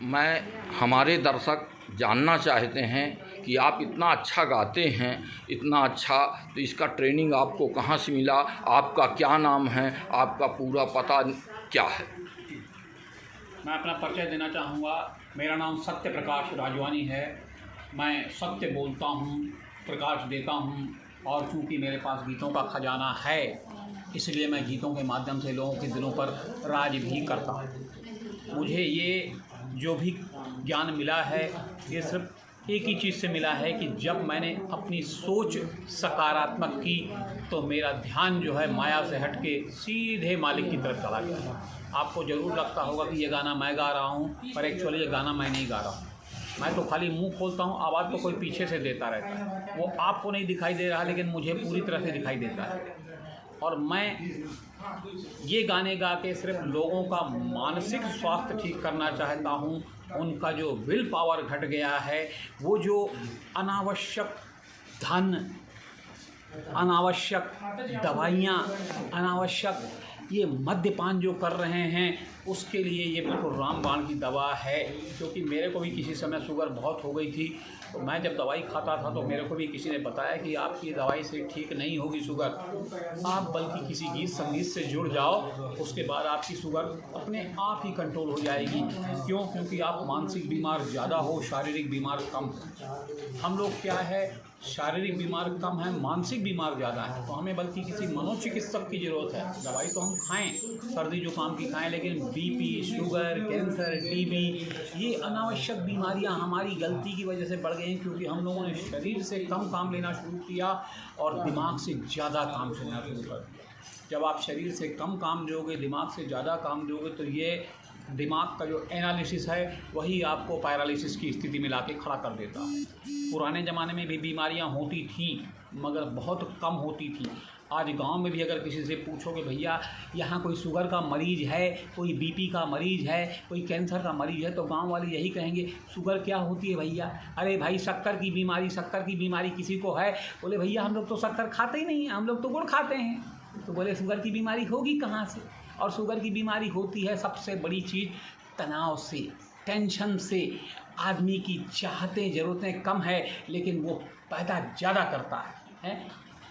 मैं हमारे दर्शक जानना चाहते हैं कि आप इतना अच्छा गाते हैं, इतना अच्छा, तो इसका ट्रेनिंग आपको कहाँ से मिला? आपका क्या नाम है? आपका पूरा पता क्या है? मैं अपना परिचय देना चाहूँगा। मेरा नाम सत्य प्रकाश राजवानी है। मैं सत्य बोलता हूँ, प्रकाश देता हूँ, और चूँकि मेरे पास गीतों का खजाना है, इसलिए मैं गीतों के माध्यम से लोगों के दिलों पर राज भी करता हूँ। मुझे ये जो भी ज्ञान मिला है, ये सिर्फ एक ही चीज़ से मिला है कि जब मैंने अपनी सोच सकारात्मक की तो मेरा ध्यान जो है माया से हट के सीधे मालिक की तरफ चला गया। आपको ज़रूर लगता होगा कि ये गाना मैं गा रहा हूँ, पर एक्चुअली ये गाना मैं नहीं गा रहा हूँ। मैं तो खाली मुंह खोलता हूँ, आवाज़ तो कोई पीछे से देता रहता है। वो आपको नहीं दिखाई दे रहा, लेकिन मुझे पूरी तरह से दिखाई देता है। और मैं ये गाने गा के सिर्फ लोगों का मानसिक स्वास्थ्य ठीक करना चाहता हूँ। उनका जो विल पावर घट गया है, वो जो अनावश्यक धन, अनावश्यक दवाइयाँ, अनावश्यक ये मद्यपान जो कर रहे हैं, उसके लिए ये बिल्कुल रामबाण की दवा है। क्योंकि मेरे को भी किसी समय शुगर बहुत हो गई थी, तो मैं जब दवाई खाता था तो मेरे को भी किसी ने बताया कि आपकी दवाई से ठीक नहीं होगी शुगर, आप बल्कि किसी गीत संगीत से जुड़ जाओ, उसके बाद आपकी शुगर अपने आप ही कंट्रोल हो जाएगी। क्यों? क्योंकि आप मानसिक बीमार ज़्यादा हो, शारीरिक बीमार कम हो। हम लोग क्या है, शारीरिक बीमार कम है, मानसिक बीमार ज़्यादा है। तो हमें बल्कि किसी मनोचिकित्सक की ज़रूरत है। दवाई तो हम खाएं, सर्दी जुकाम की खाएं, लेकिन बीपी, शुगर, कैंसर, टीबी, ये अनावश्यक बीमारियां हमारी गलती की वजह से बढ़ गई हैं, क्योंकि हम लोगों ने शरीर से कम काम लेना शुरू किया और दिमाग से ज़्यादा काम लेना शुरू कर दिया। जब आप शरीर से कम काम दोगे, दिमाग से ज़्यादा काम दोगे, तो ये दिमाग का जो एनालिसिस है वही आपको पैरालिसिस की स्थिति में लाके खड़ा कर देता है। पुराने ज़माने में भी बीमारियां होती थीं, मगर बहुत कम होती थी। आज गांव में भी अगर किसी से पूछोगे, भैया यहाँ कोई शुगर का मरीज़ है, कोई बीपी का मरीज़ है, कोई कैंसर का मरीज़ है, तो गांव वाले यही कहेंगे, शुगर क्या होती है भैया? अरे भाई शक्कर की बीमारी किसी को है? बोले भैया हम लोग तो शक्कर खाते ही नहीं हैं, हम लोग तो गुड़ खाते हैं। तो बोले शुगर की बीमारी होगी कहाँ से? और शुगर की बीमारी होती है सबसे बड़ी चीज़ तनाव से, टेंशन से। आदमी की चाहतें, ज़रूरतें कम है, लेकिन वो पैदा ज़्यादा करता है।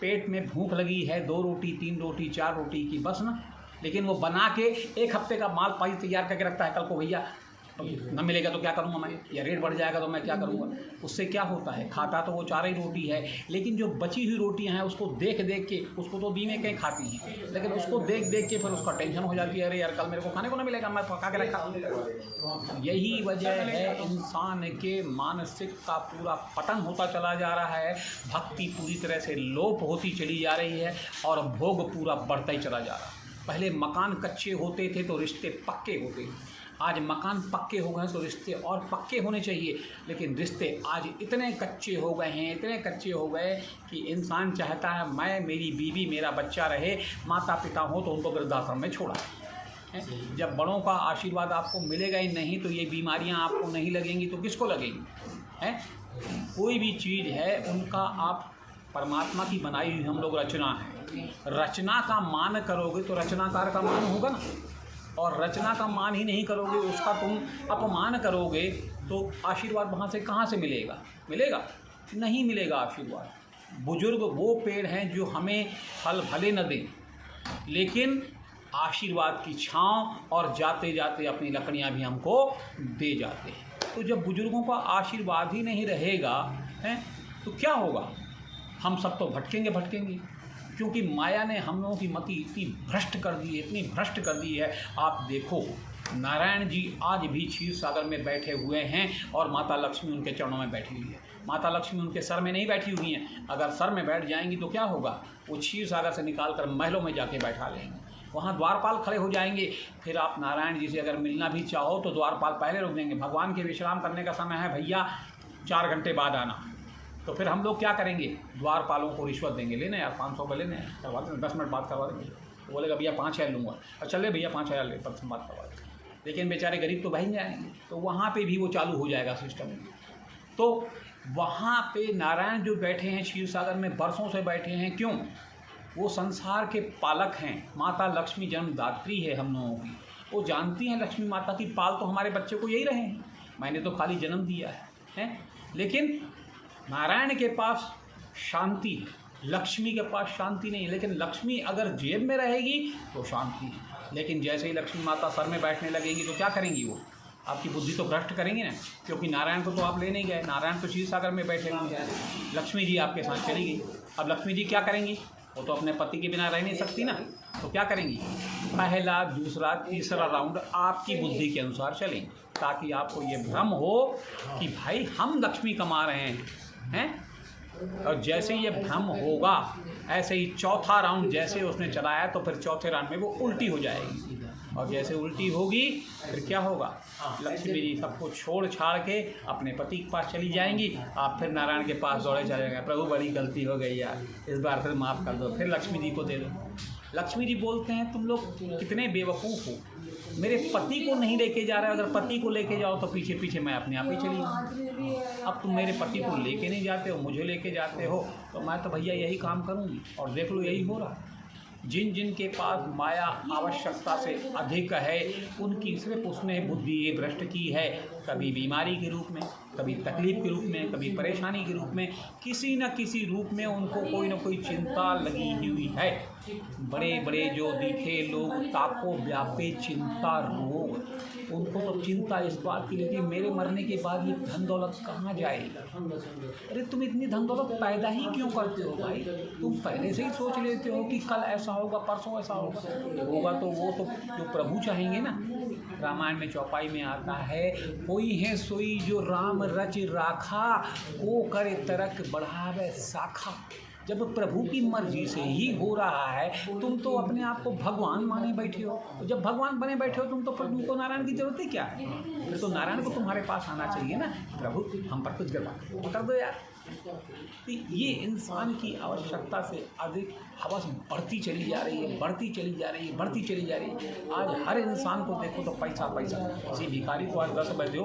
पेट में भूख लगी है, 2 रोटी, 3 रोटी, 4 रोटी की बस ना, लेकिन वो बना के 1 हफ्ते का माल पाई तैयार करके रखता है। कल को भैया न मिलेगा तो क्या करूँगा मैं, या रेट बढ़ जाएगा तो मैं क्या करूँगा? उससे क्या होता है, खाता तो वो 4 ही रोटी है, लेकिन जो बची हुई रोटियां हैं उसको देख देख के, उसको तो बीमे कहीं खाती हैं, लेकिन उसको देख देख के फिर उसका टेंशन हो जाती है, अरे यार कल मेरे को खाने को ना मिलेगा, मैं पका के रखा। यही वजह है इंसान के मानसिक का पूरा पतन होता चला जा रहा है। भक्ति पूरी तरह से लोप होती चली जा रही है और भोग पूरा बढ़ता ही चला जा रहा है। पहले मकान कच्चे होते थे तो रिश्ते पक्के होते थे, आज मकान पक्के हो गए तो रिश्ते और पक्के होने चाहिए, लेकिन रिश्ते आज इतने कच्चे हो गए हैं, इतने कच्चे हो गए कि इंसान चाहता है मैं, मेरी बीवी, मेरा बच्चा रहे, माता पिता हो तो उनको वृद्धाश्रम में छोड़ा है। जब बड़ों का आशीर्वाद आपको मिलेगा ही नहीं तो ये बीमारियां आपको नहीं लगेंगी तो किसको लगेंगी? हैं? कोई भी चीज़ है उनका आप परमात्मा की बनाई हुई हम लोग रचना है। रचना का मान करोगे तो रचनाकार का मान होगा ना, और रचना का मान ही नहीं करोगे, उसका तुम अपमान करोगे, तो आशीर्वाद वहाँ से कहाँ से मिलेगा? नहीं मिलेगा आशीर्वाद। बुजुर्ग वो पेड़ हैं जो हमें फल भले न दें, लेकिन आशीर्वाद की छाँव और जाते जाते अपनी लकड़ियाँ भी हमको दे जाते हैं। तो जब बुजुर्गों का आशीर्वाद ही नहीं रहेगा तो क्या होगा? हम सब तो भटकेंगे, क्योंकि माया ने हम लोगों की मति इतनी भ्रष्ट कर दी है, इतनी भ्रष्ट कर दी है। आप देखो, नारायण जी आज भी क्षीर सागर में बैठे हुए हैं और माता लक्ष्मी उनके चरणों में बैठी हुई है। माता लक्ष्मी उनके सर में नहीं बैठी हुई हैं। अगर सर में बैठ जाएंगी तो क्या होगा? वो क्षीर सागर से निकाल कर महलों में जाके बैठा लेंगे, वहाँ द्वारपाल खड़े हो जाएंगे। फिर आप नारायण जी से अगर मिलना भी चाहो तो द्वारपाल पहले रोक देंगे, भगवान के विश्राम करने का समय है भैया, 4 घंटे बाद आना। तो फिर हम लोग क्या करेंगे? द्वारपालों को रिश्वत देंगे, लेने यार 500 रुपये लेने, करवा देंगे, 10 मिनट बाद करवा देंगे। तो बोलेगा भैया 5000 लूँगा, अच्छा ले भैया 5000 ले, 5 बात करवा देंगे। लेकिन बेचारे गरीब तो बहन जाएंगे, तो वहाँ पे भी वो चालू हो जाएगा सिस्टम। तो वहाँ पे नारायण जो बैठे हैं क्षीर सागर में, बरसों से बैठे हैं। क्यों? वो संसार के पालक हैं। माता लक्ष्मी जन्मदात्री है हम लोगों की। वो जानती हैं लक्ष्मी माता की पाल तो हमारे बच्चे को यही रहे हैं। मैंने तो खाली जन्म दिया है? लेकिन नारायण के पास शांति है, लक्ष्मी के पास शांति नहीं है। लेकिन लक्ष्मी अगर जेब में रहेगी तो शांति है, लेकिन जैसे ही लक्ष्मी माता सर में बैठने लगेंगी तो क्या करेंगी? वो आपकी बुद्धि तो भ्रष्ट करेंगी ना, क्योंकि नारायण को तो आप ले नहीं गए, नारायण तो क्षीर सागर में बैठे होंगे। लक्ष्मी जी आपके साथ चली गई, अब लक्ष्मी जी क्या करेंगी? वो तो अपने पति के बिना रह नहीं सकती ना, तो क्या करेंगी? पहला, दूसरा, तीसरा राउंड आपकी बुद्धि के अनुसार चलेंगे, ताकि आपको ये भ्रम हो कि भाई हम लक्ष्मी कमा रहे हैं। और जैसे ही ये भ्रम होगा, ऐसे ही चौथा राउंड जैसे उसने चलाया तो फिर चौथे राउंड में वो उल्टी हो जाएगी, और जैसे उल्टी होगी फिर क्या होगा? लक्ष्मी जी सबको छोड़ छाड़ के अपने पति के पास चली जाएंगी, आप फिर नारायण के पास दौड़े चले जाएंगे, प्रभु बड़ी गलती हो गई यार, इस बार फिर माफ़ कर दो, फिर लक्ष्मी जी को दे दो। लक्ष्मी जी बोलते हैं तुम लोग कितने बेवकूफ़ हो, मेरे पति को नहीं लेके जा रहे हो, अगर पति को लेके जाओ तो पीछे पीछे मैं अपने आप ही चली जाऊँ। अब तुम मेरे पति को लेके नहीं जाते हो, मुझे लेके जाते हो, तो मैं तो भैया यही काम करूँगी। और देख लो यही हो रहा है। जिन जिन के पास माया आवश्यकता से अधिक है, उनकी सिर्फ उसने बुद्धि ये भ्रष्ट की है, कभी बीमारी के रूप में, कभी तकलीफ के रूप में, कभी परेशानी के रूप में, किसी न किसी रूप में उनको कोई न कोई चिंता लगी हुई है। बड़े बड़े जो दिखे लोग ताको व्यापे चिंता रोग, उनको तो चिंता इस बात की लगी मेरे मरने के बाद ये धन दौलत कहाँ जाएगा। अरे तुम इतनी धन दौलत पैदा ही क्यों करते हो भाई? तुम पहले से ही सोच लेते हो कि कल ऐसा होगा, परसों ऐसा होगा तो वो तो जो प्रभु चाहेंगे ना। रामायण में चौपाई में आता है, कोई है सोई जो राम रच राखा, वो करे तरक बढ़ावे शाखा। जब प्रभु की मर्जी से ही हो रहा है, तुम तो अपने आप को भगवान माने बैठे हो। तो जब भगवान बने बैठे हो तुम, तो प्रभु को नारायण की जरूरत ही क्या है? फिर तो नारायण को तुम्हारे पास आना चाहिए ना, प्रभु हम पर कुछ कृपा कर दो यार। तो ये इंसान की आवश्यकता से अधिक हवस बढ़ती चली जा रही है, बढ़ती चली जा रही है, बढ़ती चली जा रही है। आज हर इंसान को देखो तो पैसा पैसा। किसी भिखारी को आज 10 रुपये दो,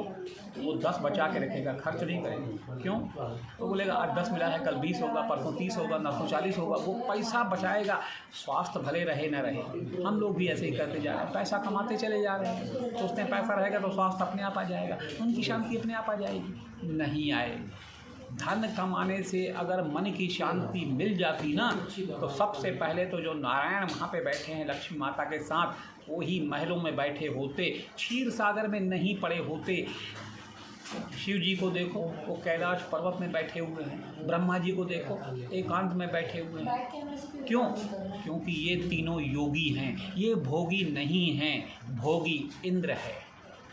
वो 10 बचा के रखेगा, खर्च नहीं करेगा। क्यों? तो बोलेगा आज 10 मिला है, कल 20 होगा, परसों 30 होगा, 940 होगा। वो पैसा बचाएगा, स्वास्थ्य भले रहे न रहे। हम लोग भी ऐसे ही करते जा रहे हैं, पैसा कमाते चले जा रहे हैं, सोचते हैं पैसा रहेगा तो स्वास्थ्य अपने आप आ जाएगा, उनकी शांति अपने आप आ जाएगी। नहीं आएगी। धन कमाने से अगर मन की शांति मिल जाती ना, तो सबसे पहले तो जो नारायण वहाँ पे बैठे हैं लक्ष्मी माता के साथ, वो ही महलों में बैठे होते, क्षीर सागर में नहीं पड़े होते। शिव जी को देखो, वो कैलाश पर्वत में बैठे हुए हैं। ब्रह्मा जी को देखो, एकांत में बैठे हुए हैं। क्यों? क्योंकि ये तीनों योगी हैं। ये भोगी नहीं हैं, भोगी इंद्र है,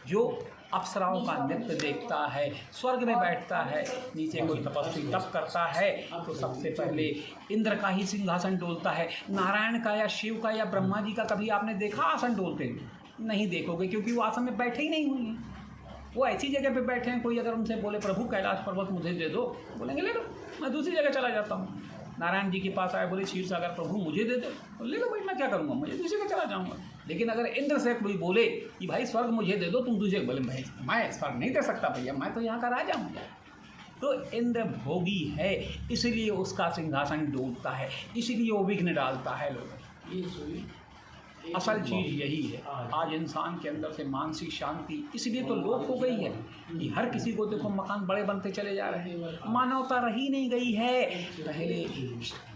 जो अप्सराओं का नृत्य देखता है, स्वर्ग में बैठता है। नीचे कोई तपस्वी तप करता है तो सबसे पहले इंद्र का ही सिंहासन डोलता है। नारायण का या शिव का या ब्रह्मा जी का कभी आपने देखा आसन डोलते हुए? नहीं देखोगे, क्योंकि वो आसन में बैठे ही नहीं हुए हैं। वो ऐसी जगह पे बैठे हैं, कोई अगर उनसे बोले प्रभु कैलाश पर्वत मुझे दे दो, बोलेंगे ले लो, मैं दूसरी जगह चला जाता हूँ। नारायण जी के पास आए, बोले क्षीर सागर प्रभु मुझे दे दो, तो ले लो भाई, मैं क्या करूँगा, मुझे दूसरी जगह चला जाऊँगा। लेकिन अगर इंद्र से कोई बोले कि भाई स्वर्ग मुझे दे दो, तुम दूसरे बोले भाई मैं स्वर्ग नहीं दे सकता भैया, मैं तो यहाँ का राजा हूँ। तो इंद्र भोगी है, इसलिए उसका सिंहासन डोलता है, इसलिए वो विघ्न डालता है लोग। असल चीज़ यही है। आज इंसान के अंदर से मानसिक शांति इसलिए तो लोप हो गई है कि हर किसी को देखो मकान बड़े बनते चले जा रहे हैं, मानवता रही नहीं गई है। पहले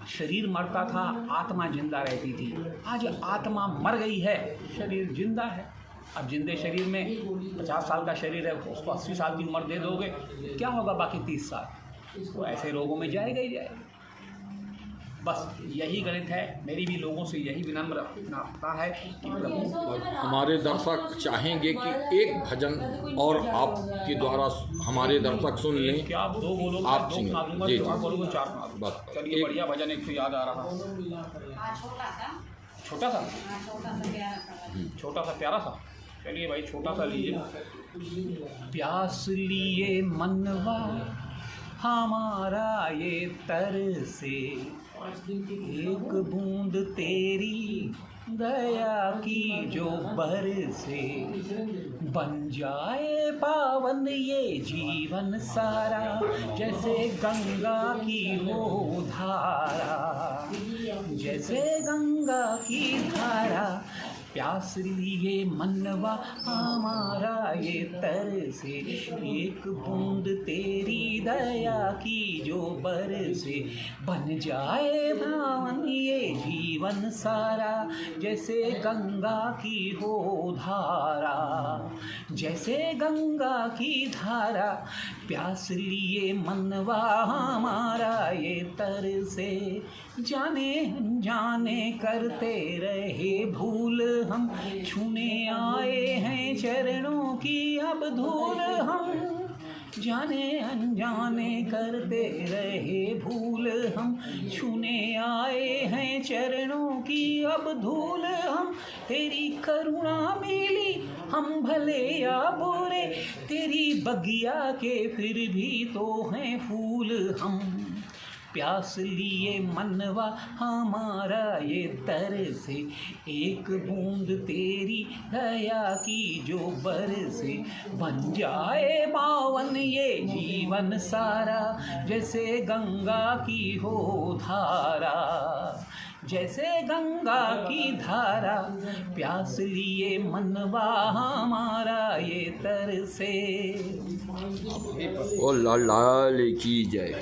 शरीर मरता था, आत्मा जिंदा रहती थी। आज आत्मा मर गई है, शरीर जिंदा है। अब जिंदे शरीर में 50 साल का शरीर है, उसको 80 साल की उम्र दे दोगे, क्या होगा बाकी 30 साल? तो ऐसे रोगों में जाएगा ही जाएगा। बस यही गणित है। मेरी भी लोगों से यही विनम्रता है कि हमारे दर्शक चाहेंगे कि एक भजन और आपके द्वारा हमारे दर्शक सुन लें। क्या आप 2 बोलोगे? आप सुना दूंगा, जी, आप बोलोगे 4 सुना दूंगा। बस चलिए बढ़िया भजन एक तो याद आ रहा। छोटा सा छोटा सा प्यारा सा। चलिए भाई छोटा सा लीजिए। प्यास लिए मनवा हमारा ये तरसे, एक बूंद तेरी दया की जो बरसे, बन जाए पावन ये जीवन सारा, जैसे गंगा की वो धारा, जैसे गंगा की धारा। प्यास लिए मनवा हमारा ये तरसे, एक बूंद तेरी दया की जो बरसे, बन जाए भावन ये जीवन सारा, जैसे गंगा की हो धारा, जैसे गंगा की धारा। प्यास लिए मनवा हमारा ये तरसे, जाने अनजाने करते रहे भूल हम, छूने आए हैं चरणों की अब धूल हम, जाने अनजाने करते रहे भूल हम, छूने आए हैं चरणों की अब धूल हम। तेरी करुणा मिली हम भले या बुरे, तेरी बगिया के फिर भी तो हैं फूल हम। प्यास लिए मनवा हमारा ये तरसे, एक बूंद तेरी दया की जो बरसे, बन जाए पावन ये जीवन सारा, जैसे गंगा की हो धारा, जैसे गंगा की धारा। प्यास लिए मनवा हमारा ये तरसे। ओ लाल की जय।